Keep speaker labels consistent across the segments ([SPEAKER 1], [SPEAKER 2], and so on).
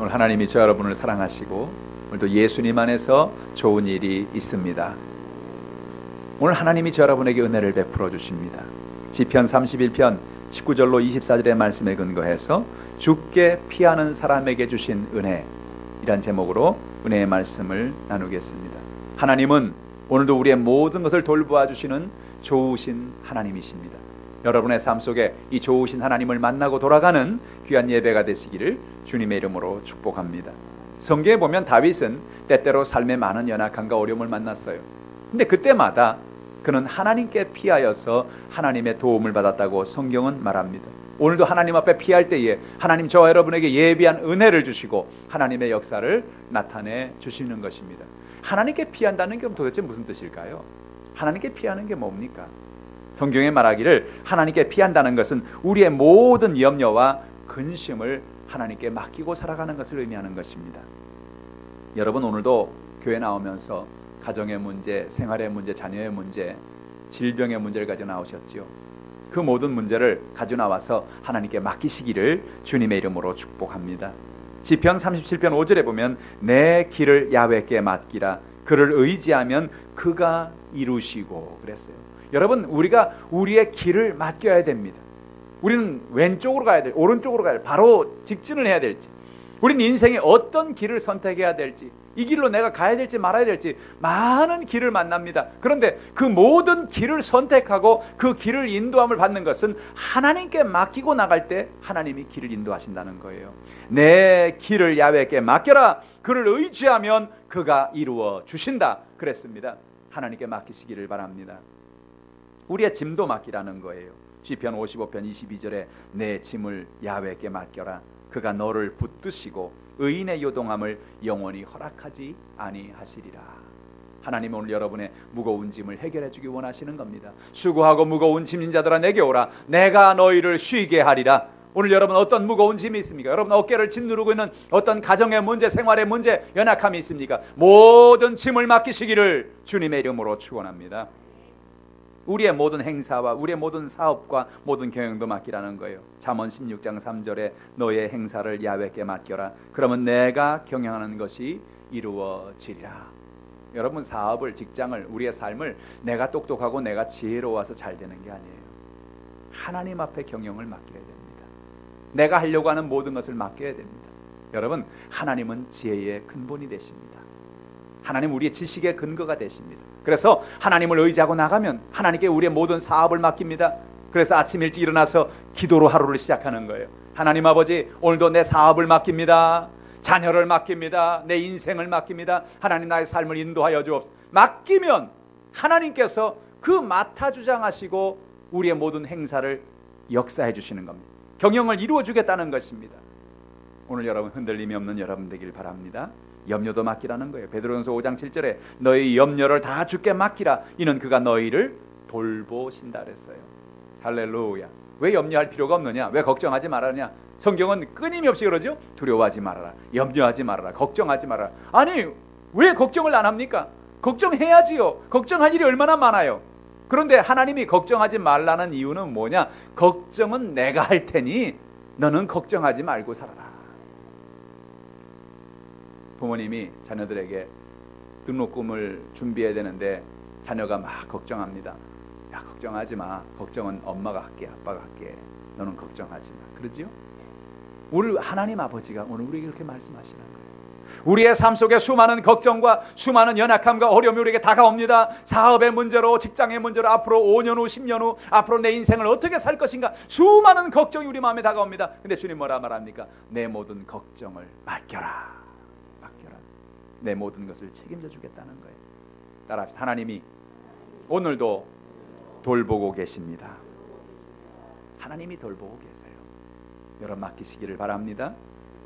[SPEAKER 1] 오늘 하나님이 저 여러분을 사랑하시고 오늘도 예수님 안에서 좋은 일이 있습니다. 오늘 하나님이 저 여러분에게 은혜를 베풀어 주십니다. 시편 31편 19절로 24절의 말씀에 근거해서 주께 피하는 사람에게 주신 은혜, 이란 제목으로 은혜의 말씀을 나누겠습니다. 하나님은 오늘도 우리의 모든 것을 돌보아 주시는 좋으신 하나님이십니다. 여러분의 삶 속에 이 좋으신 하나님을 만나고 돌아가는 귀한 예배가 되시기를 주님의 이름으로 축복합니다. 성경에 보면 다윗은 때때로 삶의 많은 연약함과 어려움을 만났어요. 근데 그때마다 그는 하나님께 피하여서 하나님의 도움을 받았다고 성경은 말합니다. 오늘도 하나님 앞에 피할 때에 하나님 저와 여러분에게 예비한 은혜를 주시고 하나님의 역사를 나타내 주시는 것입니다. 하나님께 피한다는 게 도대체 무슨 뜻일까요? 하나님께 피하는 게 뭡니까? 성경에 말하기를 하나님께 피한다는 것은 우리의 모든 염려와 근심을 하나님께 맡기고 살아가는 것을 의미하는 것입니다. 여러분, 오늘도 교회 나오면서 가정의 문제, 생활의 문제, 자녀의 문제, 질병의 문제를 가지고 나오셨지요. 그 모든 문제를 가지고 나와서 하나님께 맡기시기를 주님의 이름으로 축복합니다. 시편 37편 5절에 보면 내 길을 야훼께 맡기라, 그를 의지하면 그가 이루시고 그랬어요. 여러분, 우리가 우리의 길을 맡겨야 됩니다. 우리는 왼쪽으로 가야 될지 오른쪽으로 가야 될지 바로 직진을 해야 될지, 우리는 인생에 어떤 길을 선택해야 될지, 이 길로 내가 가야 될지 말아야 될지 많은 길을 만납니다. 그런데 그 모든 길을 선택하고 그 길을 인도함을 받는 것은 하나님께 맡기고 나갈 때 하나님이 길을 인도하신다는 거예요. 내 길을 야훼께 맡겨라, 그를 의지하면 그가 이루어 주신다 그랬습니다. 하나님께 맡기시기를 바랍니다. 우리의 짐도 맡기라는 거예요. 시편 55편 22절에 내 짐을 야훼께 맡겨라, 그가 너를 붙드시고 의인의 요동함을 영원히 허락하지 아니하시리라. 하나님 오늘 여러분의 무거운 짐을 해결해 주기 원하시는 겁니다. 수고하고 무거운 짐진 자들아 내게 오라, 내가 너희를 쉬게 하리라. 오늘 여러분 어떤 무거운 짐이 있습니까? 여러분 어깨를 짓누르고 있는 어떤 가정의 문제, 생활의 문제, 연약함이 있습니까? 모든 짐을 맡기시기를 주님의 이름으로 축원합니다. 우리의 모든 행사와 우리의 모든 사업과 모든 경영도 맡기라는 거예요. 잠언 16장 3절에 너의 행사를 야훼께 맡겨라, 그러면 내가 경영하는 것이 이루어지리라. 여러분, 사업을, 직장을, 우리의 삶을 내가 똑똑하고 내가 지혜로워서 잘 되는 게 아니에요. 하나님 앞에 경영을 맡겨야 됩니다. 내가 하려고 하는 모든 것을 맡겨야 됩니다. 여러분, 하나님은 지혜의 근본이 되십니다. 하나님 우리의 지식의 근거가 되십니다. 그래서 하나님을 의지하고 나가면 하나님께 우리의 모든 사업을 맡깁니다. 그래서 아침 일찍 일어나서 기도로 하루를 시작하는 거예요. 하나님 아버지, 오늘도 내 사업을 맡깁니다. 자녀를 맡깁니다. 내 인생을 맡깁니다. 하나님 나의 삶을 인도하여 주옵소서. 맡기면 하나님께서 그 맡아 주장하시고 우리의 모든 행사를 역사해 주시는 겁니다. 경영을 이루어 주겠다는 것입니다. 오늘 여러분 흔들림이 없는 여러분 되길 바랍니다. 염려도 맡기라는 거예요. 베드로전서 5장 7절에 너희 염려를 다 주께 맡기라, 이는 그가 너희를 돌보신다 그랬어요. 할렐루야. 왜 염려할 필요가 없느냐? 왜 걱정하지 말아냐? 성경은 끊임없이 그러죠. 두려워하지 말아라, 염려하지 말아라, 걱정하지 말아라. 아니, 왜 걱정을 안 합니까? 걱정해야지요. 걱정할 일이 얼마나 많아요. 그런데 하나님이 걱정하지 말라는 이유는 뭐냐? 걱정은 내가 할 테니 너는 걱정하지 말고 살아라. 부모님이 자녀들에게 등록금을 준비해야 되는데 자녀가 막 걱정합니다. 야, 걱정하지 마. 걱정은 엄마가 할게, 아빠가 할게. 너는 걱정하지 마. 그러지요? 우리 하나님 아버지가 오늘 우리에게 그렇게 말씀하시는 거예요. 우리의 삶 속에 수많은 걱정과 수많은 연약함과 어려움이 우리에게 다가옵니다. 사업의 문제로, 직장의 문제로, 앞으로 5년 후, 10년 후, 앞으로 내 인생을 어떻게 살 것인가, 수많은 걱정이 우리 마음에 다가옵니다. 근데 주님 뭐라 말합니까? 내 모든 걱정을 맡겨라. 내 모든 것을 책임져 주겠다는 거예요. 따라합시다. 하나님이 오늘도 돌보고 계십니다. 하나님이 돌보고 계세요. 여러분 맡기시기를 바랍니다.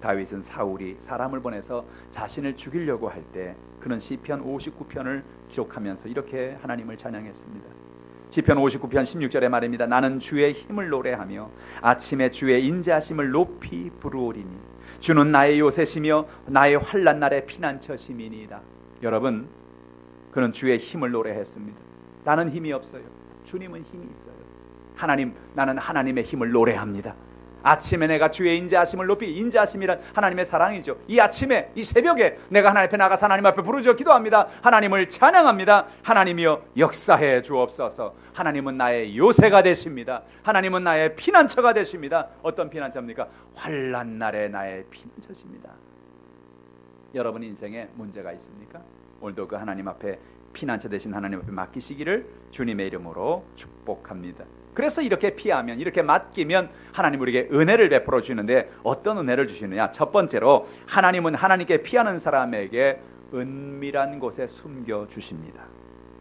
[SPEAKER 1] 다윗은 사울이 사람을 보내서 자신을 죽이려고 할 때 그는 시편 59편을 기록하면서 이렇게 하나님을 찬양했습니다. 시편 59편 16절의 말입니다. 나는 주의 힘을 노래하며 아침에 주의 인자하심을 높이 부르오리니 주는 나의 요새시며 나의 환난 날의 피난처심이니이다. 여러분, 그는 주의 힘을 노래했습니다. 나는 힘이 없어요. 주님은 힘이 있어요. 하나님, 나는 하나님의 힘을 노래합니다. 아침에 내가 주의 인자하심을 높이, 인자하심이란 하나님의 사랑이죠. 이 아침에, 이 새벽에 내가 하나님 앞에 나가서 하나님 앞에 부르짖어 기도합니다. 하나님을 찬양합니다. 하나님이여 역사해 주옵소서. 하나님은 나의 요새가 되십니다. 하나님은 나의 피난처가 되십니다. 어떤 피난처입니까? 환난 날에 나의 피난처십니다. 여러분 인생에 문제가 있습니까? 오늘도 그 하나님 앞에 피난처 되신 하나님 앞에 맡기시기를 주님의 이름으로 축복합니다. 그래서 이렇게 피하면, 이렇게 맡기면 하나님 우리에게 은혜를 베풀어 주시는데 어떤 은혜를 주시느냐? 첫 번째로 하나님은 하나님께 피하는 사람에게 은밀한 곳에 숨겨 주십니다.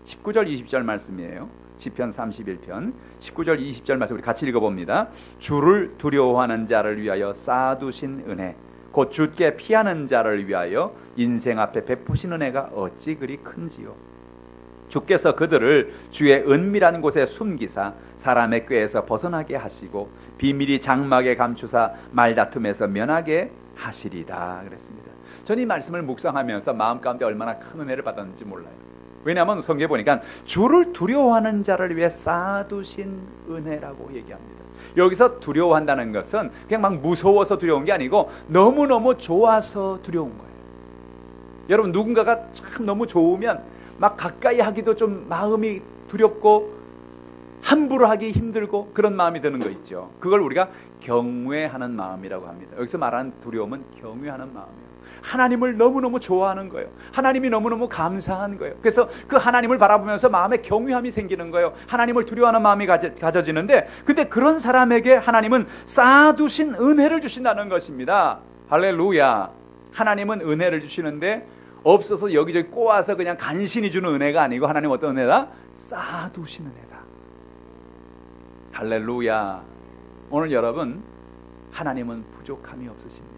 [SPEAKER 1] 19절 20절 말씀이에요. 시편 31편 19절 20절 말씀 우리 같이 읽어봅니다. 주를 두려워하는 자를 위하여 쌓아두신 은혜, 곧 주께 피하는 자를 위하여 인생 앞에 베푸신 은혜가 어찌 그리 큰지요. 주께서 그들을 주의 은밀한 곳에 숨기사 사람의 꾀에서 벗어나게 하시고 비밀이 장막에 감추사 말다툼에서 면하게 하시리다 그랬습니다. 저는 이 말씀을 묵상하면서 마음 가운데 얼마나 큰 은혜를 받았는지 몰라요. 왜냐하면 성경에 보니까 주를 두려워하는 자를 위해 쌓아두신 은혜라고 얘기합니다. 여기서 두려워한다는 것은 그냥 막 무서워서 두려운 게 아니고 너무너무 좋아서 두려운 거예요. 여러분 누군가가 참 너무 좋으면 막 가까이 하기도 좀 마음이 두렵고 함부로 하기 힘들고 그런 마음이 드는 거 있죠. 그걸 우리가 경외하는 마음이라고 합니다. 여기서 말하는 두려움은 경외하는 마음이에요. 하나님을 너무너무 좋아하는 거예요. 하나님이 너무너무 감사한 거예요. 그래서 그 하나님을 바라보면서 마음에 경외함이 생기는 거예요. 하나님을 두려워하는 마음이 가져지는데, 근데 그런 사람에게 하나님은 쌓아두신 은혜를 주신다는 것입니다. 할렐루야. 하나님은 은혜를 주시는데 없어서 여기저기 꼬아서 그냥 간신히 주는 은혜가 아니고 하나님 어떤 은혜다? 쌓아두신 은혜다. 할렐루야. 오늘 여러분 하나님은 부족함이 없으십니다.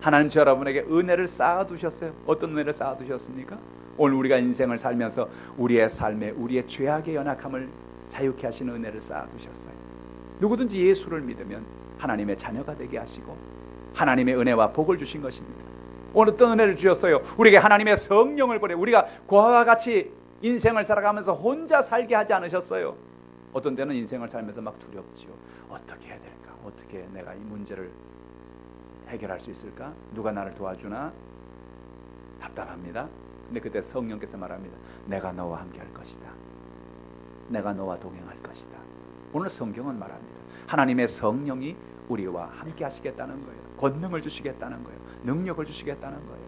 [SPEAKER 1] 하나님 저 여러분에게 은혜를 쌓아두셨어요. 어떤 은혜를 쌓아두셨습니까? 오늘 우리가 인생을 살면서 우리의 삶에 우리의 죄악의 연약함을 자유케 하시는 은혜를 쌓아두셨어요. 누구든지 예수를 믿으면 하나님의 자녀가 되게 하시고 하나님의 은혜와 복을 주신 것입니다. 오늘 어떤 은혜를 주셨어요? 우리에게 하나님의 성령을 보내 우리가 고아와 같이 인생을 살아가면서 혼자 살게 하지 않으셨어요. 어떤 때는 인생을 살면서 막 두렵지요. 어떻게 해야 될까? 어떻게 내가 이 문제를 해결할 수 있을까? 누가 나를 도와주나? 답답합니다. 근데 그때 성령께서 말합니다. 내가 너와 함께 할 것이다. 내가 너와 동행할 것이다. 오늘 성경은 말합니다. 하나님의 성령이 우리와 함께 하시겠다는 거예요. 권능을 주시겠다는 거예요. 능력을 주시겠다는 거예요.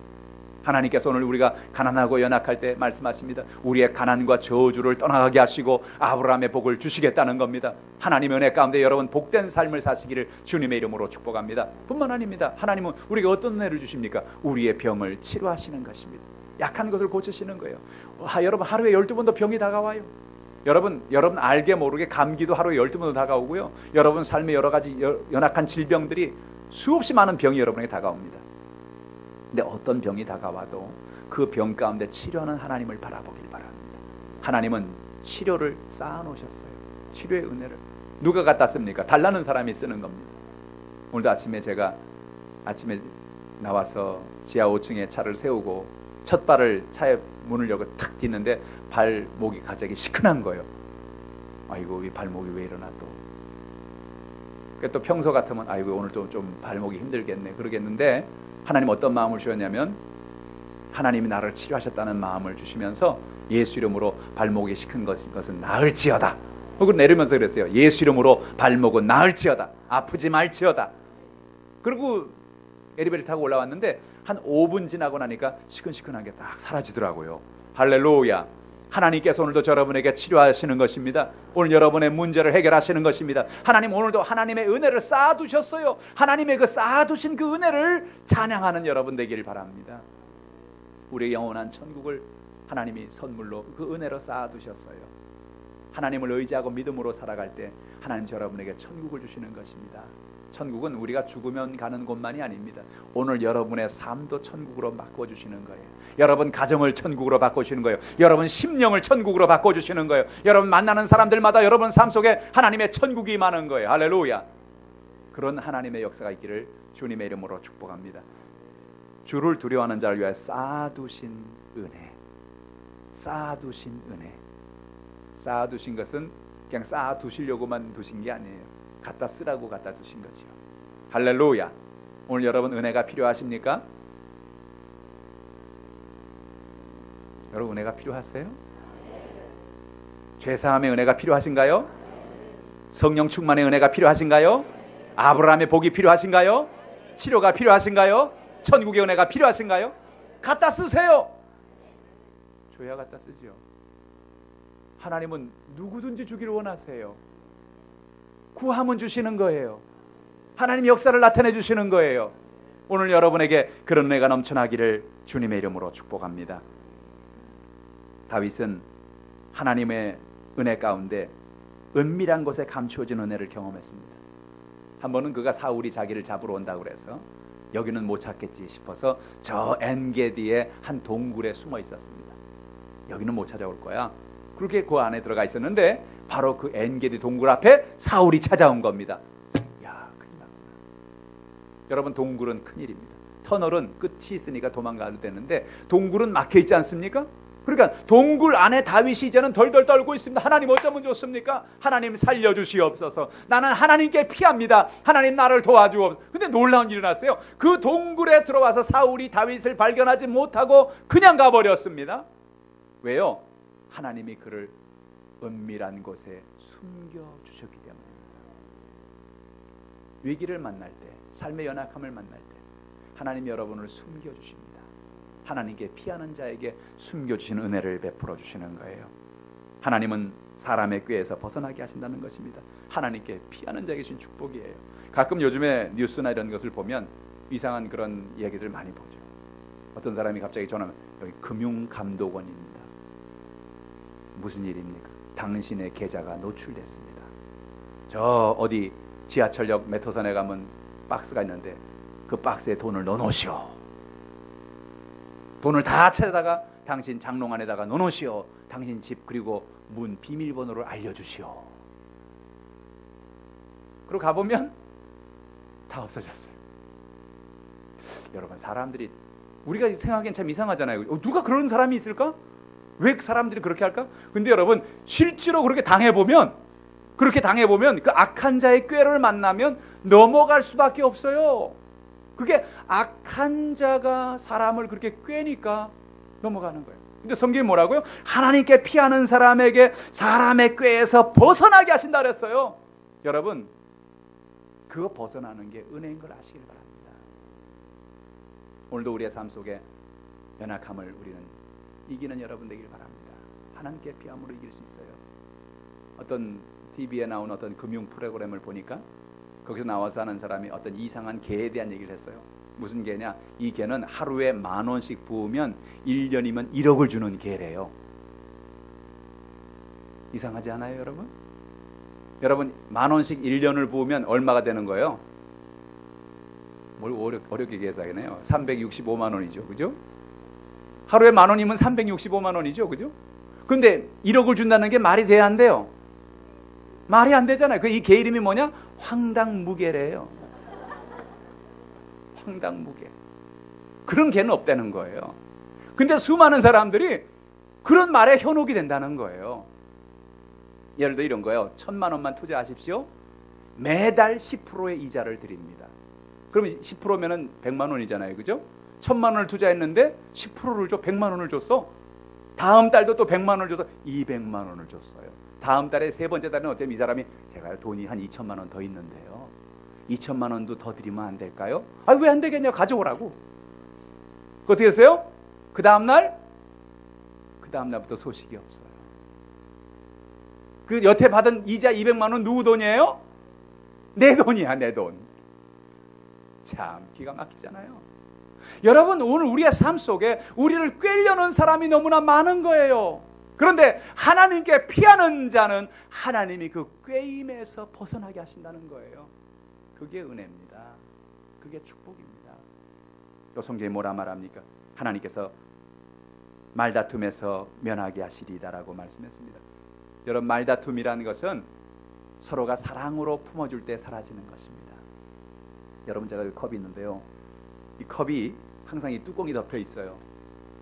[SPEAKER 1] 하나님께서 오늘 우리가 가난하고 연약할 때 말씀하십니다. 우리의 가난과 저주를 떠나가게 하시고 아브라함의 복을 주시겠다는 겁니다. 하나님의 은혜 가운데 여러분 복된 삶을 사시기를 주님의 이름으로 축복합니다. 뿐만 아닙니다. 하나님은 우리에게 어떤 은혜를 주십니까? 우리의 병을 치료하시는 것입니다. 약한 것을 고치시는 거예요. 여러분 하루에 12번도 병이 다가와요. 여러분 알게 모르게 감기도 하루에 12번도 다가오고요. 여러분 삶의 여러 가지 연약한 질병들이 수없이 많은 병이 여러분에게 다가옵니다. 근데 어떤 병이 다가와도 그 병 가운데 치료하는 하나님을 바라보길 바랍니다. 하나님은 치료를 쌓아놓으셨어요. 치료의 은혜를. 누가 갖다 씁니까? 달라는 사람이 쓰는 겁니다. 오늘도 제가 아침에 나와서 지하 5층에 차를 세우고 첫 발을 차에 문을 열고 탁 딛는데 발목이 갑자기 시큰한 거예요. 아이고 이 발목이 왜 이러나 또 평소 같으면 아이고 오늘 좀 발목이 힘들겠네 그러겠는데 하나님 어떤 마음을 주셨냐면 하나님이 나를 치료하셨다는 마음을 주시면서 예수 이름으로 발목이 시큰 것은 나을지어다. 그리고 내리면서 그랬어요. 예수 이름으로 발목은 나을지어다. 아프지 말지어다. 그리고 엘리베이터 타고 올라왔는데 한 5분 지나고 나니까 시큰시큰한 게 딱 사라지더라고요. 할렐루야. 하나님께서 오늘도 여러분에게 치료하시는 것입니다. 오늘 여러분의 문제를 해결하시는 것입니다. 하나님 오늘도 하나님의 은혜를 쌓아두셨어요. 하나님의 그 쌓아두신 그 은혜를 찬양하는 여러분 되기를 바랍니다. 우리의 영원한 천국을 하나님이 선물로 그 은혜로 쌓아두셨어요. 하나님을 의지하고 믿음으로 살아갈 때 하나님 여러분에게 천국을 주시는 것입니다. 천국은 우리가 죽으면 가는 곳만이 아닙니다. 오늘 여러분의 삶도 천국으로 바꿔주시는 거예요. 여러분 가정을 천국으로 바꿔주시는 거예요. 여러분 심령을 천국으로 바꿔주시는 거예요. 여러분 만나는 사람들마다 여러분 삶 속에 하나님의 천국이 임하는 거예요. 할렐루야. 그런 하나님의 역사가 있기를 주님의 이름으로 축복합니다. 주를 두려워하는 자를 위하여 쌓아두신 은혜. 쌓아두신 은혜. 쌓아두신 것은 그냥 쌓아두시려고만 두신 게 아니에요. 갖다 쓰라고 갖다 주신 거지요. 할렐루야. 오늘 여러분 은혜가 필요하십니까? 여러분 은혜가 필요하세요? 죄사함의 은혜가 필요하신가요? 성령 충만의 은혜가 필요하신가요? 아브라함의 복이 필요하신가요? 치료가 필요하신가요? 천국의 은혜가 필요하신가요? 갖다 쓰세요. 줘야 갖다 쓰지요. 하나님은 누구든지 주기를 원하세요. 구하면 주시는 거예요. 하나님 역사를 나타내 주시는 거예요. 오늘 여러분에게 그런 은혜가 넘쳐나기를 주님의 이름으로 축복합니다. 다윗은 하나님의 은혜 가운데 은밀한 곳에 감추어진 은혜를 경험했습니다. 한 번은 그가 사울이 자기를 잡으러 온다고 그래서 여기는 못 찾겠지 싶어서 저 엔게디의 한 동굴에 숨어 있었습니다. 여기는 못 찾아올 거야. 그렇게 그 안에 들어가 있었는데 바로 그 엔게디 동굴 앞에 사울이 찾아온 겁니다. 야, 큰일 났구나. 여러분, 동굴은 큰일입니다. 터널은 끝이 있으니까 도망가도 되는데 동굴은 막혀 있지 않습니까? 그러니까 동굴 안에 다윗이 이제는 덜덜 떨고 있습니다. 하나님 어쩌면 좋습니까? 하나님 살려주시옵소서. 나는 하나님께 피합니다. 하나님 나를 도와주옵소서. 근데 놀라운 일이 났어요. 그 동굴에 들어와서 사울이 다윗을 발견하지 못하고 그냥 가버렸습니다. 왜요? 하나님이 그를 은밀한 곳에 숨겨주셨기 때문입니다. 위기를 만날 때, 삶의 연약함을 만날 때 하나님 여러분을 숨겨주십니다. 하나님께 피하는 자에게 숨겨주시는 은혜를 베풀어 주시는 거예요. 하나님은 사람의 꾀에서 벗어나게 하신다는 것입니다. 하나님께 피하는 자에게 주신 축복이에요. 가끔 요즘에 뉴스나 이런 것을 보면 이상한 그런 얘기들 많이 보죠. 어떤 사람이 갑자기 전화하면 여기 금융감독원입니다. 무슨 일입니까? 당신의 계좌가 노출됐습니다. 저 어디 지하철역 메트로선에 가면 박스가 있는데 그 박스에 돈을 넣어놓으시오. 돈을 다 찾아다가 당신 장롱 안에다가 넣어놓으시오. 당신 집 그리고 문 비밀번호를 알려주시오. 그리고 가보면 다 없어졌어요. 여러분, 사람들이 우리가 생각하기엔 참 이상하잖아요. 누가 그런 사람이 있을까? 왜 사람들이 그렇게 할까? 근데 여러분, 실제로 그렇게 당해보면 그 악한 자의 꾀를 만나면 넘어갈 수밖에 없어요. 그게 악한 자가 사람을 그렇게 꾀니까 넘어가는 거예요. 근데 성경이 뭐라고요? 하나님께 피하는 사람에게 사람의 꾀에서 벗어나게 하신다 그랬어요. 여러분, 그거 벗어나는 게 은혜인 걸 아시길 바랍니다. 오늘도 우리의 삶 속에 연약함을 우리는 이기는 여러분 되길 바랍니다. 하나님께 피함으로 이길 수 있어요. 어떤 TV에 나온 어떤 금융 프로그램을 보니까 거기서 나와서 하는 사람이 어떤 이상한 개에 대한 얘기를 했어요. 무슨 개냐? 이 개는 하루에 10,000원씩 부으면 1년이면 1억을 주는 개래요. 이상하지 않아요, 여러분? 여러분, 10,000원씩 1년을 부으면 얼마가 되는 거예요? 뭘 어렵게 계산하겠네요. 365만 원이죠, 그죠? 하루에 10,000원이면 365만 원이죠, 그죠? 근데 1억을 준다는 게 말이 돼야 안 돼요? 말이 안 되잖아요. 이 개 이름이 뭐냐? 황당무계래요. 황당무계. 그런 개는 없다는 거예요. 근데 수많은 사람들이 그런 말에 현혹이 된다는 거예요. 예를 들어 이런 거예요. 1,000만 원만 투자하십시오. 매달 10%의 이자를 드립니다. 그러면 10%면은 100만 원이잖아요. 그죠? 1,000만 원을 투자했는데 10%를 줘. 100만 원을 줬어. 다음 달도 또 100만 원을 줘서 200만 원을 줬어요. 다음 달에 세 번째 달에는 어때요? 이 사람이 제가 돈이 한 2천만 원 더 있는데요. 2천만 원도 더 드리면 안 될까요? 아, 왜 안 되겠냐? 가져오라고. 어떻게 했어요? 그 다음날부터 소식이 없어요. 그 여태 받은 이자 200만 원 누구 돈이에요? 내 돈이야, 내 돈. 참 기가 막히잖아요. 여러분, 오늘 우리의 삶 속에 우리를 꿰려는 사람이 너무나 많은 거예요. 그런데 하나님께 피하는 자는 하나님이 그 꾀임에서 벗어나게 하신다는 거예요. 그게 은혜입니다. 그게 축복입니다. 또 성경에 뭐라 말합니까? 하나님께서 말다툼에서 면하게 하시리다라고 말씀했습니다. 여러분, 말다툼이라는 것은 서로가 사랑으로 품어줄 때 사라지는 것입니다. 여러분, 제가 이 컵이 있는데요. 이 컵이 항상 이 뚜껑이 덮여 있어요.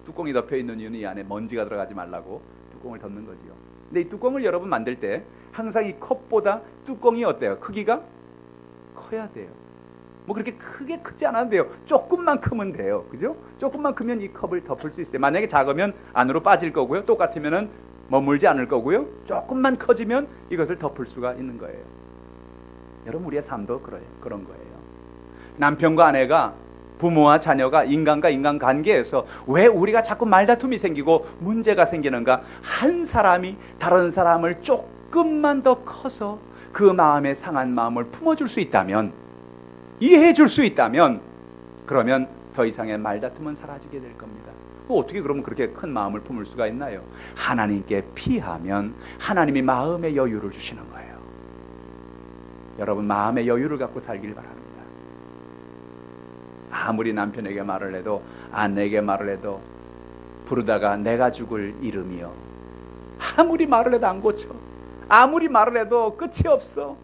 [SPEAKER 1] 뚜껑이 덮여 있는 이유는 이 안에 먼지가 들어가지 말라고 뚜껑을 덮는 거지요. 근데 이 뚜껑을 여러분 만들 때 항상 이 컵보다 뚜껑이 어때요? 크기가 커야 돼요. 뭐 그렇게 크게 크지 않아도 돼요. 조금만 크면 돼요. 그죠? 조금만 크면 이 컵을 덮을 수 있어요. 만약에 작으면 안으로 빠질 거고요. 똑같으면은 머물지 않을 거고요. 조금만 커지면 이것을 덮을 수가 있는 거예요. 여러분 우리의 삶도 그런 거예요. 남편과 아내가, 부모와 자녀가, 인간과 인간 관계에서 왜 우리가 자꾸 말다툼이 생기고 문제가 생기는가? 한 사람이 다른 사람을 조금만 더 커서 그 마음의 상한 마음을 품어줄 수 있다면, 이해해 줄 수 있다면, 그러면 더 이상의 말다툼은 사라지게 될 겁니다. 어떻게 그러면 그렇게 큰 마음을 품을 수가 있나요? 하나님께 피하면 하나님이 마음의 여유를 주시는 거예요. 여러분 마음의 여유를 갖고 살길 바랍니다. 아무리 남편에게 말을 해도, 아내에게 말을 해도 부르다가 내가 죽을 이름이여, 아무리 말을 해도 안 고쳐. 아무리 말을 해도 끝이 없어.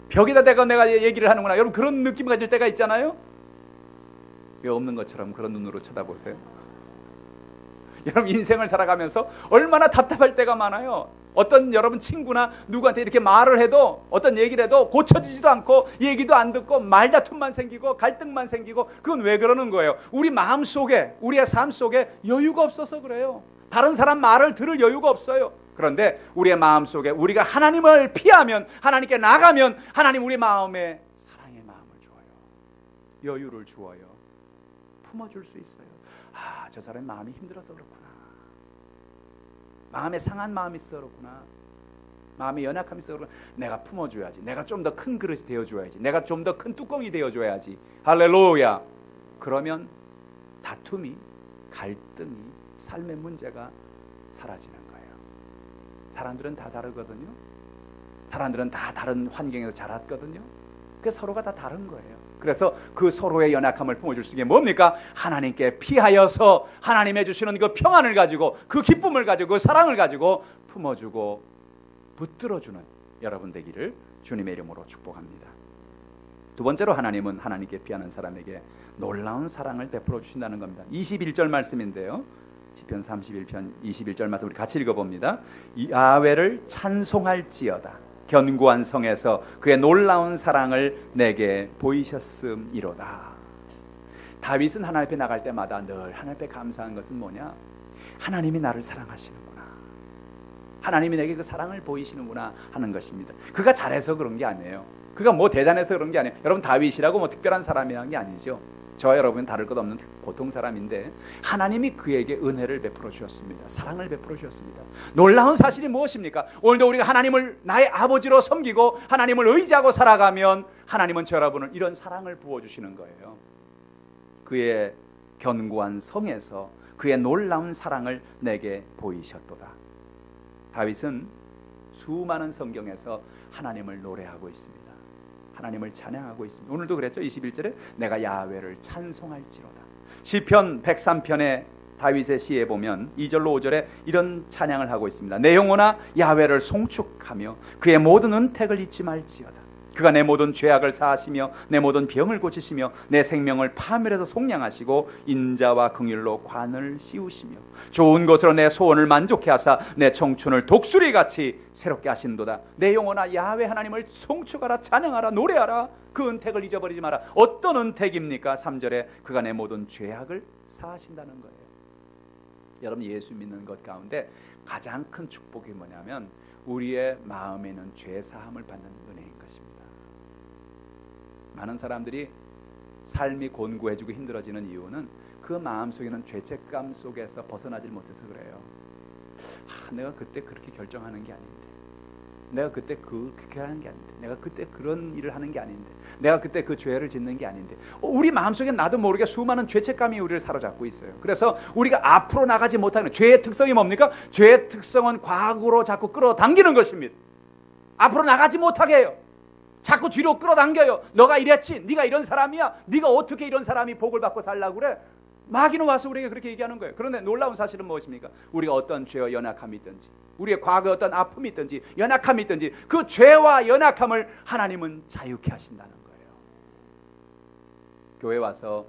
[SPEAKER 1] 벽에다 대고 내가 얘기를 하는구나. 여러분 그런 느낌 가질 때가 있잖아요. 왜 없는 것처럼 그런 눈으로 쳐다보세요. 여러분 인생을 살아가면서 얼마나 답답할 때가 많아요. 어떤 여러분 친구나 누구한테 이렇게 말을 해도, 어떤 얘기를 해도 고쳐지지도 않고 얘기도 안 듣고 말다툼만 생기고 갈등만 생기고, 그건 왜 그러는 거예요? 우리 마음 속에, 우리의 삶 속에 여유가 없어서 그래요. 다른 사람 말을 들을 여유가 없어요. 그런데 우리의 마음 속에 우리가 하나님을 피하면, 하나님께 나가면 하나님 우리 마음에 사랑의 마음을 주어요. 여유를 주어요. 품어줄 수 있어요. 아, 저 사람의 마음이 힘들어서 그렇구나. 마음에 상한 마음이 있어 그렇구나. 마음에 연약함이 있어 그렇구나. 내가 품어줘야지. 내가 좀 더 큰 그릇이 되어줘야지. 내가 좀 더 큰 뚜껑이 되어줘야지. 할렐루야. 그러면 다툼이, 갈등이, 삶의 문제가 사라지는 거예요. 사람들은 다 다르거든요. 사람들은 다 다른 환경에서 자랐거든요. 그 서로가 다 다른 거예요. 그래서 그 서로의 연약함을 품어줄 수 있는 게 뭡니까? 하나님께 피하여서 하나님의 주시는 그 평안을 가지고, 그 기쁨을 가지고, 그 사랑을 가지고 품어주고 붙들어주는 여러분 되기를 주님의 이름으로 축복합니다. 두 번째로 하나님은 하나님께 피하는 사람에게 놀라운 사랑을 베풀어 주신다는 겁니다. 21절 말씀인데요. 시편 31편 21절 말씀 우리 같이 읽어봅니다. 야훼를 찬송할지어다. 견고한 성에서 그의 놀라운 사랑을 내게 보이셨음이로다. 다윗은 하나님 앞에 나갈 때마다 늘 하나님 앞에 감사한 것은 뭐냐? 하나님이 나를 사랑하시는구나, 하나님이 내게 그 사랑을 보이시는구나 하는 것입니다. 그가 잘해서 그런 게 아니에요. 그가 뭐 대단해서 그런 게 아니에요. 여러분 다윗이라고 뭐 특별한 사람이란 게 아니죠. 저와 여러분은 다를 것 없는 보통 사람인데 하나님이 그에게 은혜를 베풀어 주셨습니다. 사랑을 베풀어 주셨습니다. 놀라운 사실이 무엇입니까? 오늘도 우리가 하나님을 나의 아버지로 섬기고 하나님을 의지하고 살아가면 하나님은 저 여러분을 이런 사랑을 부어주시는 거예요. 그의 견고한 성에서 그의 놀라운 사랑을 내게 보이셨도다. 다윗은 수많은 성경에서 하나님을 노래하고 있습니다. 하나님을 찬양하고 있습니다. 오늘도 그랬죠. 21절에 내가 야훼를 찬송할지로다. 시편 103편의 다윗의 시에 보면 2절로 5절에 이런 찬양을 하고 있습니다. 내 영혼아 야훼를 송축하며 그의 모든 은택을 잊지 말지어다. 그가 내 모든 죄악을 사하시며 내 모든 병을 고치시며 내 생명을 파멸해서 속량하시고 인자와 긍휼로 관을 씌우시며 좋은 것으로 내 소원을 만족해 하사 내 청춘을 독수리같이 새롭게 하신도다. 내 영혼아 야훼 하나님을 송축하라, 찬양하라, 노래하라. 그 은택을 잊어버리지 마라. 어떤 은택입니까? 3절에 그가 내 모든 죄악을 사하신다는 거예요. 여러분 예수 믿는 것 가운데 가장 큰 축복이 뭐냐면 우리의 마음에는 죄 사함을 받는 은혜인 것입니다. 많은 사람들이 삶이 곤고해지고 힘들어지는 이유는 그 마음속에는 죄책감 속에서 벗어나질 못해서 그래요. 내가 그때 그렇게 결정하는 게 아닌데, 내가 그때 그렇게 하는 게 아닌데, 내가 그때 그런 일을 하는 게 아닌데, 내가 그때 그 죄를 짓는 게 아닌데, 우리 마음속에 나도 모르게 수많은 죄책감이 우리를 사로잡고 있어요. 그래서 우리가 앞으로 나가지 못하는 죄의 특성이 뭡니까? 죄의 특성은 과거로 자꾸 끌어당기는 것입니다. 앞으로 나가지 못하게 해요. 자꾸 뒤로 끌어당겨요. 너가 이랬지, 네가 이런 사람이야, 네가 어떻게 이런 사람이 복을 받고 살라고 그래? 마귀는 와서 우리에게 그렇게 얘기하는 거예요. 그런데 놀라운 사실은 무엇입니까? 우리가 어떤 죄와 연약함이 있든지, 우리의 과거에 어떤 아픔이 있든지 연약함이 있든지 그 죄와 연약함을 하나님은 자유케 하신다는 거예요. 교회 와서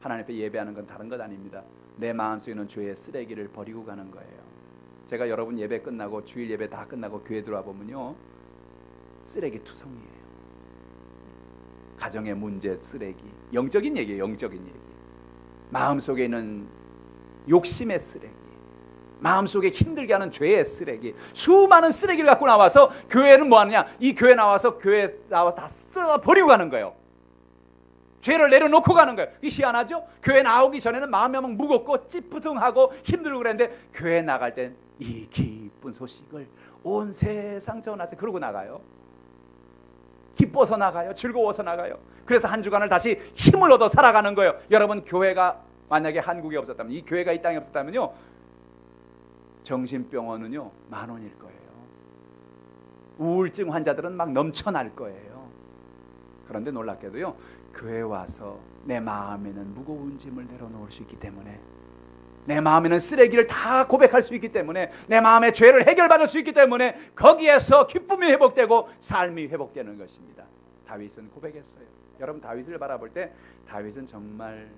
[SPEAKER 1] 하나님 앞에 예배하는 건 다른 것 아닙니다. 내 마음속에 있는 죄의 쓰레기를 버리고 가는 거예요. 제가 여러분 예배 끝나고 주일 예배 다 끝나고 교회 들어와 보면요, 쓰레기 투성이에요. 가정의 문제 쓰레기, 영적인 얘기예요. 영적인 얘기. 마음속에 있는 욕심의 쓰레기, 마음속에 힘들게 하는 죄의 쓰레기, 수많은 쓰레기를 갖고 나와서 교회는 뭐 하느냐, 이 교회 나와서 다 쓸어 버리고 가는 거예요. 죄를 내려놓고 가는 거예요. 이게 희한하죠? 교회 나오기 전에는 마음이 막 무겁고 찌뿌둥하고 힘들고 그랬는데 교회 나갈 땐 이 기쁜 소식을 온 세상 전하세요. 그러고 나가요. 기뻐서 나가요. 즐거워서 나가요. 그래서 한 주간을 다시 힘을 얻어 살아가는 거예요. 여러분, 교회가 만약에 한국에 없었다면, 이 교회가 이 땅에 없었다면요, 정신병원은요 10,000원일 거예요. 우울증 환자들은 막 넘쳐날 거예요. 그런데 놀랍게도요, 교회 와서 내 마음에는 무거운 짐을 내려놓을 수 있기 때문에, 내 마음에는 쓰레기를 다 고백할 수 있기 때문에, 내 마음의 죄를 해결받을 수 있기 때문에 거기에서 기쁨이 회복되고 삶이 회복되는 것입니다. 다윗은 고백했어요. 여러분, 다윗을 바라볼 때 다윗은 정말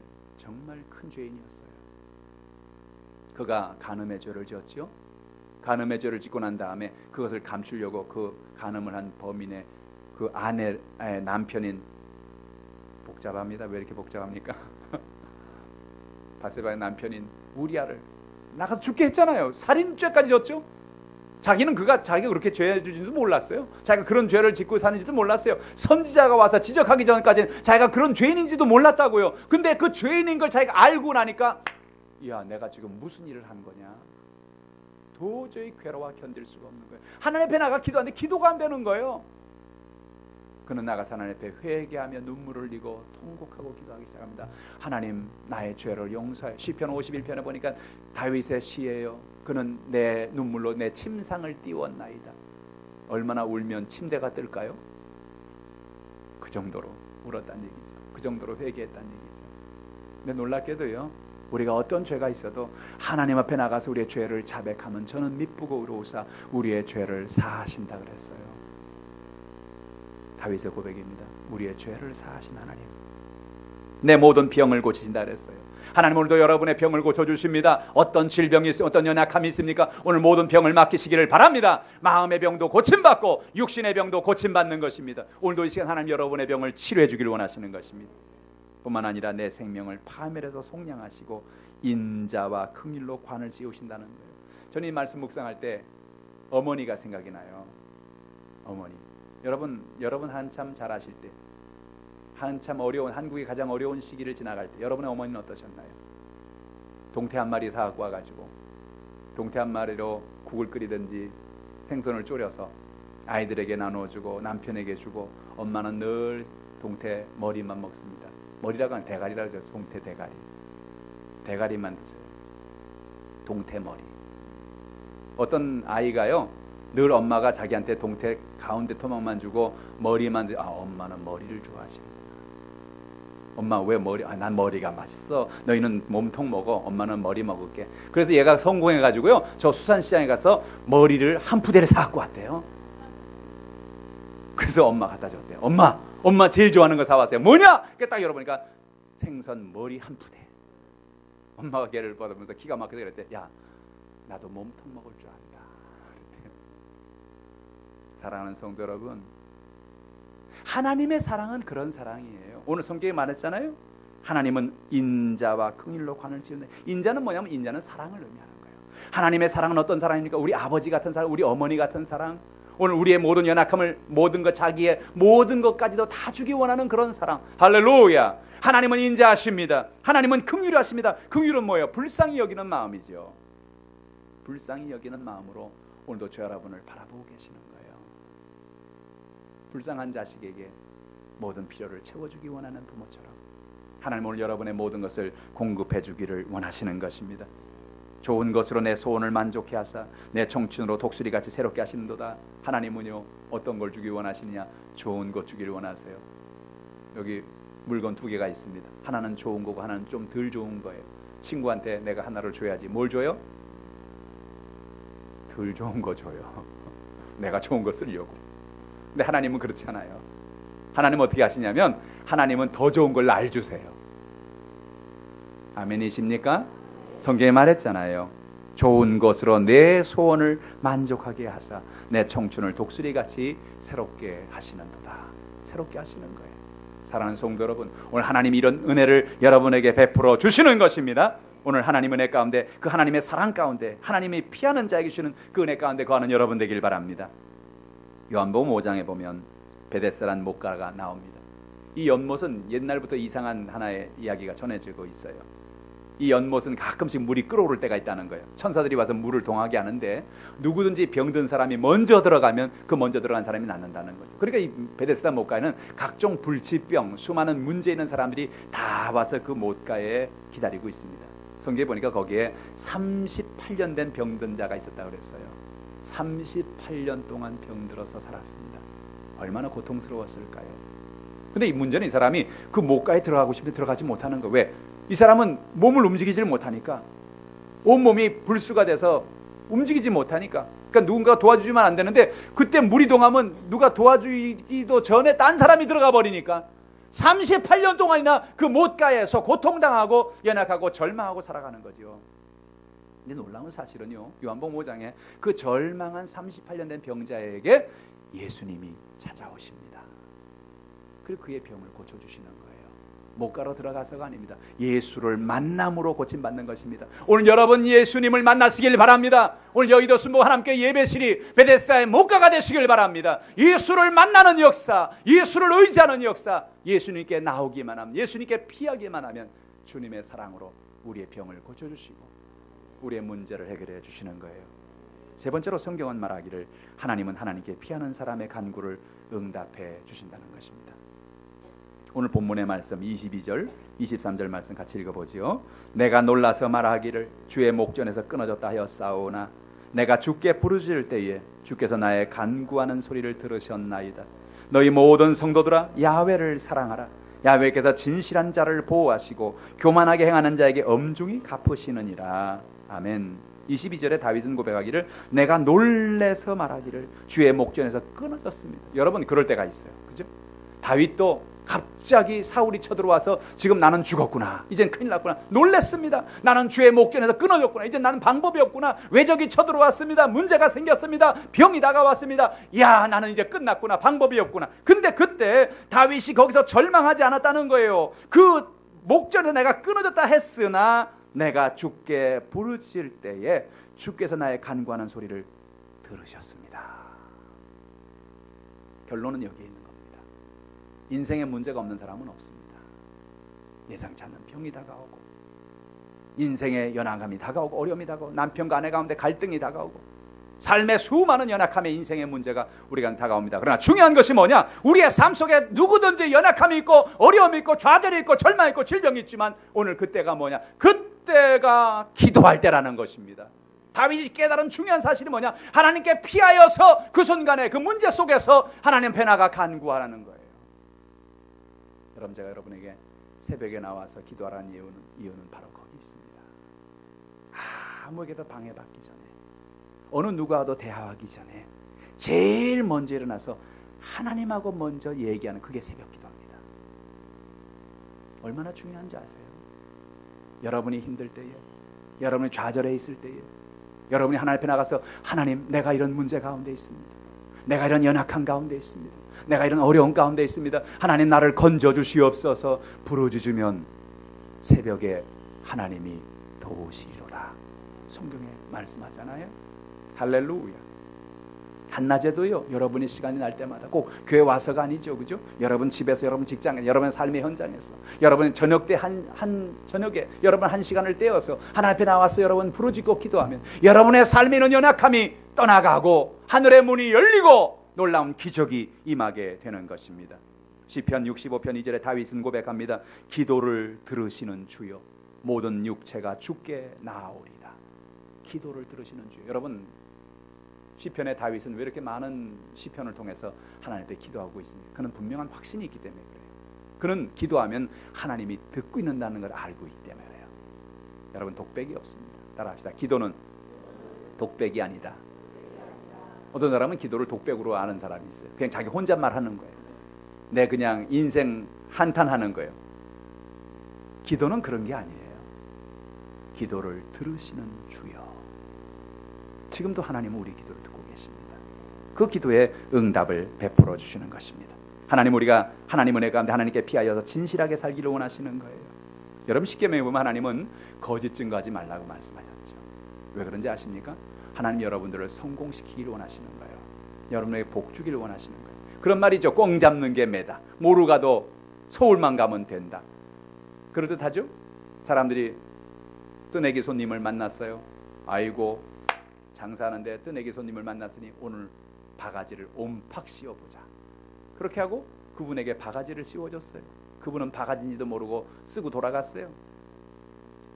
[SPEAKER 1] 큰 죄인이었어요. 그가 간음의 죄를 지었죠. 간음의 죄를 짓고 난 다음에 그것을 감추려고 그 간음을 한 범인의 그 아내, 남편인, 복잡합니다. 왜 이렇게 복잡합니까? 바세바의 남편인 우리아를 나가서 죽게 했잖아요. 살인죄까지 졌죠. 자기가 그렇게 죄 지는지도 몰랐어요. 자기가 그런 죄를 짓고 사는지도 몰랐어요. 선지자가 와서 지적하기 전까지는 자기가 그런 죄인인지도 몰랐다고요. 근데 그 죄인인 걸 자기가 알고 나니까, 야, 내가 지금 무슨 일을 한 거냐, 도저히 괴로워 견딜 수가 없는 거예요. 하나님 앞에 나가 기도하는데 기도가 안 되는 거예요. 그는 나가서 하나님 앞에 회개하며 눈물을 흘리고 통곡하고 기도하기 시작합니다. 하나님, 나의 죄를 용서해. 시편 51편에 보니까 다윗의 시예요. 그는 내 눈물로 내 침상을 띄웠나이다. 얼마나 울면 침대가 뜰까요? 그 정도로 울었다는 얘기죠. 그 정도로 회개했다는 얘기죠. 근데 놀랍게도요, 우리가 어떤 죄가 있어도 하나님 앞에 나가서 우리의 죄를 자백하면 저는 미쁘고 의로우사 우리의 죄를 사하신다 그랬어요. 다윗의 고백입니다. 우리의 죄를 사하신 하나님, 내 모든 병을 고치신다 그랬어요. 하나님, 오늘도 여러분의 병을 고쳐주십니다. 어떤 질병이 있습니까? 어떤 연약함이 있습니까? 오늘 모든 병을 맡기시기를 바랍니다. 마음의 병도 고침받고 육신의 병도 고침받는 것입니다. 오늘도 이 시간 하나님 여러분의 병을 치료해 주기를 원하시는 것입니다. 뿐만 아니라 내 생명을 파멸해서 속량하시고 인자와 긍휼로 관을 지으신다는 거예요. 저는 이 말씀 묵상할 때 어머니가 생각이 나요. 어머니. 여러분 한참 잘 아실 때, 한참 어려운, 한국이 가장 어려운 시기를 지나갈 때 여러분의 어머니는 어떠셨나요? 동태 한 마리 사갖고 와가지고 동태 한 마리로 국을 끓이든지 생선을 졸여서 아이들에게 나눠주고 남편에게 주고, 엄마는 늘 동태 머리만 먹습니다. 머리라고 하면 대가리라고 하죠. 동태 대가리만 드세요. 동태 머리. 어떤 아이가요, 늘 엄마가 자기한테 동태 가운데 토막만 주고 머리만 드세요. 엄마는 머리를 좋아하시는구나. 엄마 왜 머리? 난 머리가 맛있어. 너희는 몸통 먹어. 엄마는 머리 먹을게. 그래서 얘가 성공해가지고요, 저 수산시장에 가서 머리를 한 푸대를 사갖고 왔대요. 그래서 엄마 갖다 줬대요. 엄마 제일 좋아하는 거 사왔어요. 뭐냐? 딱 열어보니까 생선 머리 한 푸대. 엄마가 걔를 받으면서 기가 막히게 그랬대. 야, 나도 몸통 먹을 줄 안다. 사랑하는 성도 여러분, 하나님의 사랑은 그런 사랑이에요. 오늘 성경에 말했잖아요. 하나님은 인자와 긍휼로 관을 지으는. 인자는 뭐냐면, 인자는 사랑을 의미하는 거예요. 하나님의 사랑은 어떤 사랑입니까? 우리 아버지 같은 사랑, 우리 어머니 같은 사랑. 오늘 우리의 모든 연약함을, 모든 것, 자기의 모든 것까지도 다 주기 원하는 그런 사랑. 할렐루야. 하나님은 인자하십니다. 하나님은 긍휼하십니다. 긍휼은 뭐예요? 불쌍히 여기는 마음이죠. 불쌍히 여기는 마음으로 오늘도 저 여러분을 바라보고 계시는 거예요. 불쌍한 자식에게 모든 필요를 채워주기 원하는 부모처럼 하나님 오늘 여러분의 모든 것을 공급해 주기를 원하시는 것입니다. 좋은 것으로 내 소원을 만족해 하사 내 청춘으로 독수리같이 새롭게 하시는도다. 하나님은요, 어떤 걸 주기 원하시느냐? 좋은 것 주기를 원하세요. 여기 물건 2개가 있습니다. 하나는 좋은 거고 하나는 좀 덜 좋은 거예요. 친구한테 내가 하나를 줘야지. 뭘 줘요? 덜 좋은 거 줘요. 내가 좋은 거 쓰려고. 근데 하나님은 그렇지 않아요. 하나님은 어떻게 하시냐면, 하나님은 더 좋은 걸 날 주세요. 아멘이십니까? 성경에 말했잖아요. 좋은 것으로 내 소원을 만족하게 하사 내 청춘을 독수리같이 새롭게 하시는도다. 새롭게 하시는 거예요. 사랑하는 성도 여러분, 오늘 하나님이 이런 은혜를 여러분에게 베풀어 주시는 것입니다. 오늘 하나님 은혜 가운데, 그 하나님의 사랑 가운데, 하나님이 피하는 자에게 주시는 그 은혜 가운데 거하는 여러분 되길 바랍니다. 요한복음 5장에 보면 베데스다라는 목가가 나옵니다. 이 연못은 옛날부터 이상한 하나의 이야기가 전해지고 있어요. 이 연못은 가끔씩 물이 끓어오를 때가 있다는 거예요. 천사들이 와서 물을 동하게 하는데 누구든지 병든 사람이 먼저 들어가면 그 먼저 들어간 사람이 낫는다는 거죠. 그러니까 이 베데스다 못가에는 각종 불치병, 수많은 문제 있는 사람들이 다 와서 그 못가에 기다리고 있습니다. 성경에 보니까 거기에 38년 된 병든 자가 있었다고 그랬어요. 38년 동안 병들어서 살았습니다. 얼마나 고통스러웠을까요? 근데 이 문제는 이 사람이 그 못가에 들어가고 싶은데 들어가지 못하는 거예요. 왜? 이 사람은 몸을 움직이질 못하니까, 온몸이 불수가 돼서 움직이지 못하니까. 그러니까 누군가 도와주지만 안 되는데, 그때 물이 동하면 누가 도와주기도 전에 딴 사람이 들어가 버리니까 38년 동안이나 그 못가에서 고통당하고 연약하고 절망하고 살아가는 거죠. 근데 놀라운 사실은요, 요한복음 5장에 그 절망한 38년 된 병자에게 예수님이 찾아오십니다. 그리고 그의 병을 고쳐주시는 거예요. 못가로 들어가서가 아닙니다. 예수를 만남으로 고침받는 것입니다. 오늘 여러분 예수님을 만나시길 바랍니다. 오늘 여의도 순복 하나님께 예배실이 베데스다의 못가가 되시길 바랍니다. 예수를 만나는 역사, 예수를 의지하는 역사, 예수님께 나오기만 하면, 예수님께 피하기만 하면 주님의 사랑으로 우리의 병을 고쳐주시고 우리의 문제를 해결해 주시는 거예요. 세 번째로 성경은 말하기를 하나님은 하나님께 피하는 사람의 간구를 응답해 주신다는 것입니다. 오늘 본문의 말씀 22절, 23절 말씀 같이 읽어보지요. 내가 놀라서 말하기를 주의 목전에서 끊어졌다 하였사오나 내가 주께 부르짖을 때에 주께서 나의 간구하는 소리를 들으셨나이다. 너희 모든 성도들아 야훼를 사랑하라. 야훼께서 진실한 자를 보호하시고 교만하게 행하는 자에게 엄중히 갚으시느니라. 아멘. 22절에 다윗은 고백하기를 내가 놀래서 말하기를 주의 목전에서 끊어졌습니다. 여러분 그럴 때가 있어요. 그죠? 다윗도 갑자기 사울이 쳐들어와서 지금 나는 죽었구나, 이젠 큰일 났구나, 놀랬습니다. 나는 주의 목전에서 끊어졌구나, 이젠 나는 방법이 없구나, 외적이 쳐들어왔습니다, 문제가 생겼습니다, 병이 다가왔습니다, 야 나는 이제 끝났구나, 방법이 없구나. 근데 그때 다윗이 거기서 절망하지 않았다는 거예요. 그 목전에 내가 끊어졌다 했으나 내가 주께 부르짖을 때에 주께서 나의 간구하는 소리를 들으셨습니다. 결론은 여기에 있는 겁니다. 인생에 문제가 없는 사람은 없습니다. 예상치 않는 병이 다가오고, 인생의 연약함이 다가오고, 어려움이 다가오고, 남편과 아내 가운데 갈등이 다가오고, 삶의 수많은 연약함의 인생의 문제가 우리가 다가옵니다. 그러나 중요한 것이 뭐냐? 우리의 삶 속에 누구든지 연약함이 있고 어려움이 있고 좌절이 있고 절망이 있고 질병이 있지만 오늘 그때가 뭐냐? 그때가 기도할 때라는 것입니다. 다윗이 깨달은 중요한 사실이 뭐냐? 하나님께 피하여서 그 순간에 그 문제 속에서 하나님 배나가 간구하라는 거예요. 여러분, 제가 여러분에게 새벽에 나와서 기도하라는 이유는 바로 거기 있습니다. 아무에게도 방해받기 전에, 어느 누구와도 대화하기 전에 제일 먼저 일어나서 하나님하고 먼저 얘기하는, 그게 새벽 기도입니다. 얼마나 중요한지 아세요? 여러분이 힘들 때에, 여러분이 좌절해 있을 때에, 여러분이 하나님 앞에 나가서 하나님, 내가 이런 문제 가운데 있습니다. 내가 이런 연약한 가운데 있습니다. 내가 이런 어려운 가운데 있습니다. 하나님 나를 건져주시옵소서 부르짖으면 새벽에 하나님이 도우시리로다. 성경에 말씀하잖아요. 할렐루야. 한낮에도요, 여러분이 시간이 날 때마다 꼭 교회 와서가 아니죠, 그죠? 여러분 집에서, 여러분 직장에, 여러분의 삶의 현장에서, 여러분 저녁 때 저녁에 여러분 한 시간을 떼어서 하나님 앞에 나와서 여러분 부르짖고 기도하면 여러분의 삶에 있는 연약함이 떠나가고 하늘의 문이 열리고 놀라운 기적이 임하게 되는 것입니다. 시편 65편 2절에 다윗은 고백합니다. 기도를 들으시는 주여 모든 육체가 주께 나아오리라. 기도를 들으시는 주여. 여러분, 시편의 다윗은 왜 이렇게 많은 시편을 통해서 하나님 앞에 기도하고 있습니까? 그는 분명한 확신이 있기 때문에 그래요. 그는 기도하면 하나님이 듣고 있는다는 걸 알고 있기 때문에 그래요. 여러분, 독백이 없습니다. 따라합시다. 기도는 독백이 아니다. 어떤 사람은 기도를 독백으로 아는 사람이 있어요. 그냥 자기 혼잣말 하는 거예요. 내 그냥 인생 한탄하는 거예요. 기도는 그런 게 아니에요. 기도를 들으시는 주여. 지금도 하나님은 우리 기도를 듣고 계십니다. 그 기도에 응답을 베풀어 주시는 것입니다. 하나님, 우리가 하나님 은혜 가운데 하나님께 피하여서 진실하게 살기를 원하시는 거예요. 여러분, 십계명에 보면 하나님은 거짓 증거하지 말라고 말씀하셨죠. 왜 그런지 아십니까? 하나님 여러분들을 성공시키기를 원하시는 거예요. 여러분에게 복 주기를 원하시는 거예요. 그런 말이죠. 꽁 잡는 게 매다. 모르 가도 서울만 가면 된다. 그렇듯하죠? 사람들이 뜨내기 손님을 만났어요. 아이고, 장사하는데 뜨내기 손님을 만났으니 오늘 바가지를 옴팍 씌워보자. 그렇게 하고 그분에게 바가지를 씌워줬어요. 그분은 바가지인지도 모르고 쓰고 돌아갔어요.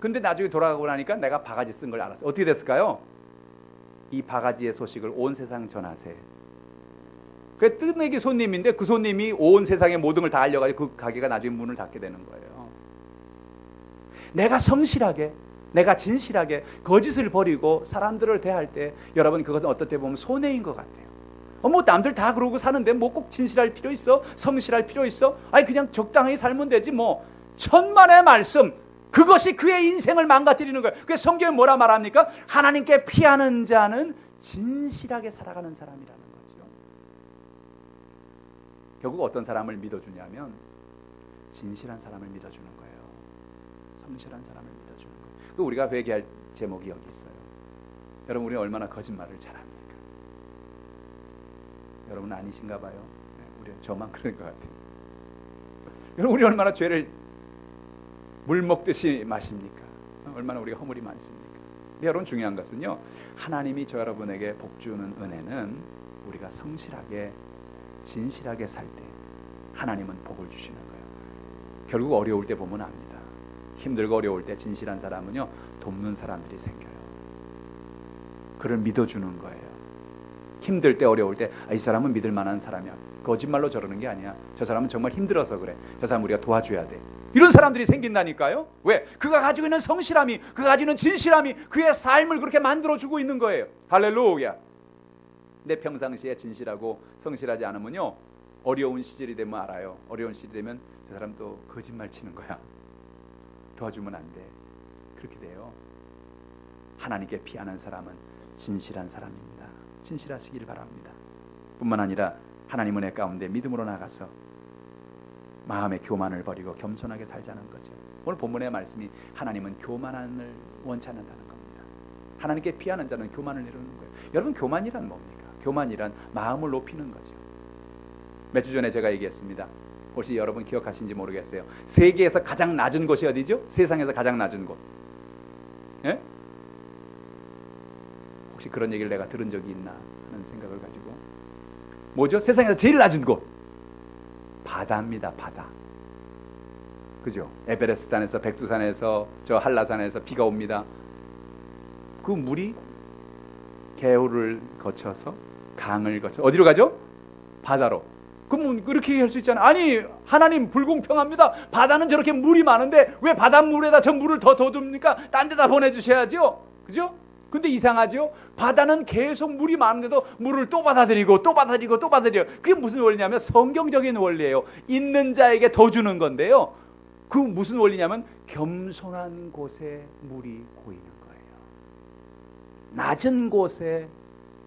[SPEAKER 1] 근데 나중에 돌아가고 나니까 내가 바가지 쓴 걸 알았어요. 어떻게 됐을까요? 이 바가지의 소식을 온 세상 전하세요. 그 뜨내기 손님인데 그 손님이 온 세상의 모든 걸 다 알려가지고 그 가게가 나중에 문을 닫게 되는 거예요. 내가 성실하게, 내가 진실하게 거짓을 버리고 사람들을 대할 때 여러분, 그것은 어떨 때 보면 손해인 것 같아요. 뭐 남들 다 그러고 사는데 뭐 꼭 진실할 필요 있어? 성실할 필요 있어? 아니 그냥 적당히 살면 되지 뭐. 천만의 말씀, 그것이 그의 인생을 망가뜨리는 거예요. 그래서 성경에 뭐라 말합니까? 하나님께 피하는 자는 진실하게 살아가는 사람이라는 거죠. 결국 어떤 사람을 믿어주냐면 진실한 사람을 믿어주는 거예요. 성실한 사람을 믿어주는 거예요. 우리가 회개할 제목이 여기 있어요. 여러분, 우리는 얼마나 거짓말을 잘합니까? 여러분 아니신가 봐요. 우리 저만 그런 것 같아요. 여러분, 우리 얼마나 죄를 물 먹듯이 마십니까? 얼마나 우리가 허물이 많습니까? 근데 여러분, 중요한 것은요, 하나님이 저 여러분에게 복 주는 은혜는 우리가 성실하게 진실하게 살 때 하나님은 복을 주시는 거예요. 결국 어려울 때 보면 압니다. 힘들고 어려울 때 진실한 사람은요, 돕는 사람들이 생겨요. 그를 믿어주는 거예요. 힘들 때 어려울 때 이 사람은 믿을 만한 사람이야. 거짓말로 저러는 게 아니야. 저 사람은 정말 힘들어서 그래. 저 사람 우리가 도와줘야 돼. 이런 사람들이 생긴다니까요. 왜? 그가 가지고 있는 성실함이, 그가 가지고 있는 진실함이 그의 삶을 그렇게 만들어주고 있는 거예요. 할렐루야. 근데 평상시에 진실하고 성실하지 않으면요, 어려운 시절이 되면 알아요. 어려운 시절이 되면 저 사람 또 거짓말 치는 거야. 도와주면 안 돼. 그렇게 돼요. 하나님께 피하는 사람은 진실한 사람입니다. 진실하시기를 바랍니다. 뿐만 아니라 하나님 은혜 가운데 믿음으로 나가서 마음의 교만을 버리고 겸손하게 살자는 거죠. 오늘 본문의 말씀이 하나님은 교만함을 원치 않는다는 겁니다. 하나님께 피하는 자는 교만을 이루는 거예요. 여러분, 교만이란 뭡니까? 교만이란 마음을 높이는 거죠. 몇 주 전에 제가 얘기했습니다. 혹시 여러분 기억하신지 모르겠어요. 세계에서 가장 낮은 곳이 어디죠? 세상에서 가장 낮은 곳. 예? 혹시 그런 얘기를 내가 들은 적이 있나 하는 생각을 가지고, 뭐죠? 세상에서 제일 낮은 곳, 바다입니다. 바다. 그죠? 에베레스트산에서, 백두산에서, 저 한라산에서 비가 옵니다. 그 물이 개울을 거쳐서 강을 거쳐 어디로 가죠? 바다로. 그럼 그렇게 할 수 있잖아요. 아니, 하나님 불공평합니다. 바다는 저렇게 물이 많은데 왜 바닷물에다 저 물을 더 줍니까? 딴 데다 보내주셔야죠. 그죠? 근데 이상하죠? 바다는 계속 물이 많은데도 물을 또 받아들이고 또 받아들이고 또 받아들여요. 그게 무슨 원리냐면 성경적인 원리예요. 있는 자에게 더 주는 건데요. 그 무슨 원리냐면 겸손한 곳에 물이 고이는 거예요. 낮은 곳에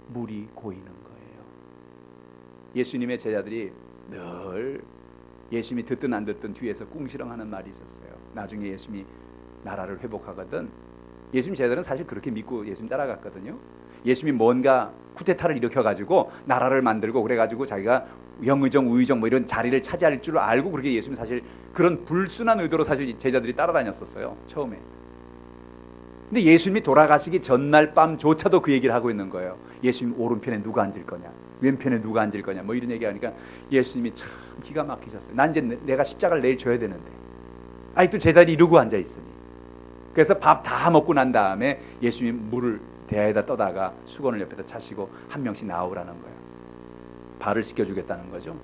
[SPEAKER 1] 물이 고이는 거예요. 예수님의 제자들이 늘 예수님이 듣든 안 듣든 뒤에서 꿍시렁하는 말이 있었어요. 나중에 예수님이 나라를 회복하거든. 예수님 제자들은 사실 그렇게 믿고 예수님 따라갔거든요. 예수님이 뭔가 쿠데타를 일으켜가지고 나라를 만들고 그래가지고 자기가 영의정, 우의정 뭐 이런 자리를 차지할 줄 알고 그렇게 예수님 사실 그런 불순한 의도로 사실 제자들이 따라다녔었어요. 처음에. 근데 예수님이 돌아가시기 전날 밤조차도 그 얘기를 하고 있는 거예요. 예수님 오른편에 누가 앉을 거냐, 왼편에 누가 앉을 거냐, 뭐 이런 얘기하니까 예수님이 참 기가 막히셨어요. 난 이제 내가 십자가를 내일 줘야 되는데 아직도 제자들이 이러고 앉아 있으니. 그래서 밥 다 먹고 난 다음에 예수님이 물을 대야에다 떠다가 수건을 옆에다 차시고 한 명씩 나오라는 거예요. 발을 씻겨주겠다는 거죠.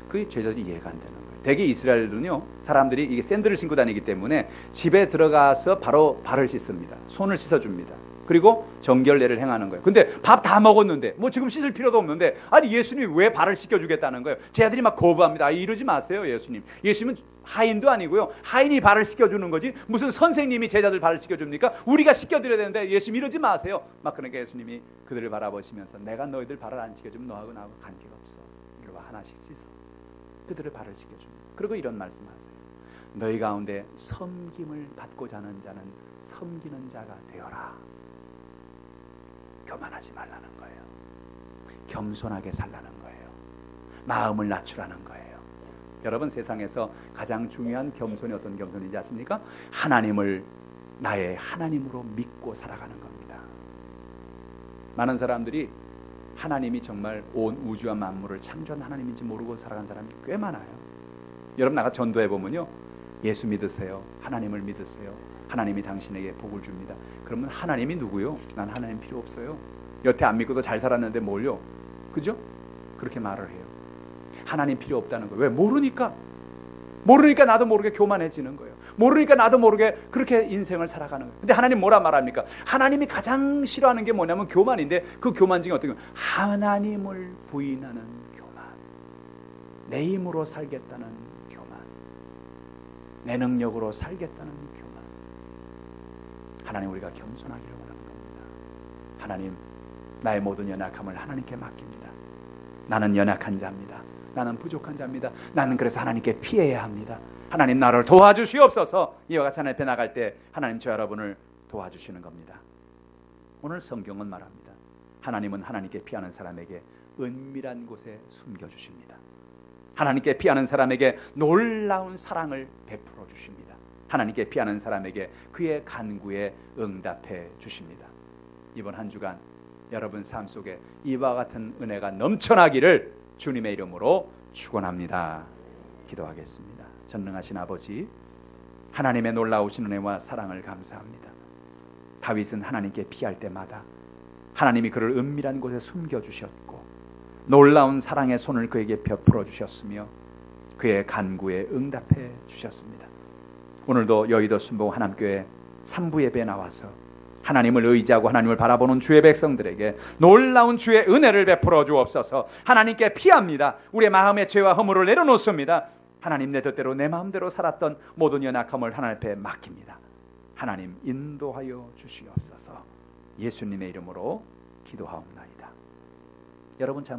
[SPEAKER 1] 그게 제자들이 이해가 안 되는 거예요. 대개 이스라엘은요, 사람들이 이게 샌들을 신고 다니기 때문에 집에 들어가서 바로 발을 씻습니다. 손을 씻어줍니다. 그리고 정결례를 행하는 거예요. 근데 밥 다 먹었는데 뭐 지금 씻을 필요도 없는데 아니 예수님이 왜 발을 씻겨주겠다는 거예요? 제 아들이 막 거부합니다. 이러지 마세요 예수님. 예수님은 하인도 아니고요. 하인이 발을 씻겨주는 거지 무슨 선생님이 제자들 발을 씻겨줍니까? 우리가 씻겨드려야 되는데 예수님 이러지 마세요. 막 그러니까 예수님이 그들을 바라보시면서 내가 너희들 발을 안 씻겨주면 너하고 나하고 관계가 없어. 이리 와 하나씩 씻어. 그들을 발을 씻겨줍니다. 그리고 이런 말씀하세요. 너희 가운데 섬김을 받고자 하는 자는 섬기는 자가 되어라. 교만하지 말라는 거예요. 겸손하게 살라는 거예요. 마음을 낮추라는 거예요. 여러분 세상에서 가장 중요한 겸손이 어떤 겸손인지 아십니까? 하나님을 나의 하나님으로 믿고 살아가는 겁니다. 많은 사람들이 하나님이 정말 온 우주와 만물을 창조한 하나님인지 모르고 살아간 사람이 꽤 많아요. 여러분 나가 전도해보면요. 예수 믿으세요. 하나님을 믿으세요. 하나님이 당신에게 복을 줍니다. 그러면 하나님이 누구요? 난 하나님 필요 없어요. 여태 안 믿고도 잘 살았는데 뭘요? 그죠? 그렇게 말을 해요. 하나님 필요 없다는 거예요. 왜? 모르니까 나도 모르게 교만해지는 거예요. 모르니까 나도 모르게 그렇게 인생을 살아가는 거예요. 근데 하나님 뭐라 말합니까? 하나님이 가장 싫어하는 게 뭐냐면 교만인데 그 교만 중에 어떤 게 하나님을 부인하는 교만. 내 힘으로 살겠다는 교만. 내 능력으로 살겠다는 교만. 하나님 우리가 겸손하기를 원하는 겁니다. 하나님 나의 모든 연약함을 하나님께 맡깁니다. 나는 연약한 자입니다. 나는 부족한 자입니다. 나는 그래서 하나님께 피해야 합니다. 하나님 나를 도와주시옵소서. 이와 같이 하나님 앞에 나갈 때 하나님 저 여러분을 도와주시는 겁니다. 오늘 성경은 말합니다. 하나님은 하나님께 피하는 사람에게 은밀한 곳에 숨겨주십니다. 하나님께 피하는 사람에게 놀라운 사랑을 베풀어 주십니다. 하나님께 피하는 사람에게 그의 간구에 응답해 주십니다. 이번 한 주간 여러분 삶 속에 이와 같은 은혜가 넘쳐나기를 주님의 이름으로 축원합니다. 기도하겠습니다. 전능하신 아버지, 하나님의 놀라우신 은혜와 사랑을 감사합니다. 다윗은 하나님께 피할 때마다 하나님이 그를 은밀한 곳에 숨겨주셨고 놀라운 사랑의 손을 그에게 베풀어 주셨으며 그의 간구에 응답해 주셨습니다. 오늘도 여의도 순복 하남교회 3부 예배에 나와서 하나님을 의지하고 하나님을 바라보는 주의 백성들에게 놀라운 주의 은혜를 베풀어 주옵소서. 하나님께 피합니다. 우리의 마음의 죄와 허물을 내려놓습니다. 하나님 내 뜻대로 내 마음대로 살았던 모든 연약함을 하나님 앞에 맡깁니다. 하나님 인도하여 주시옵소서. 예수님의 이름으로 기도하옵나이다. 여러분 잠깐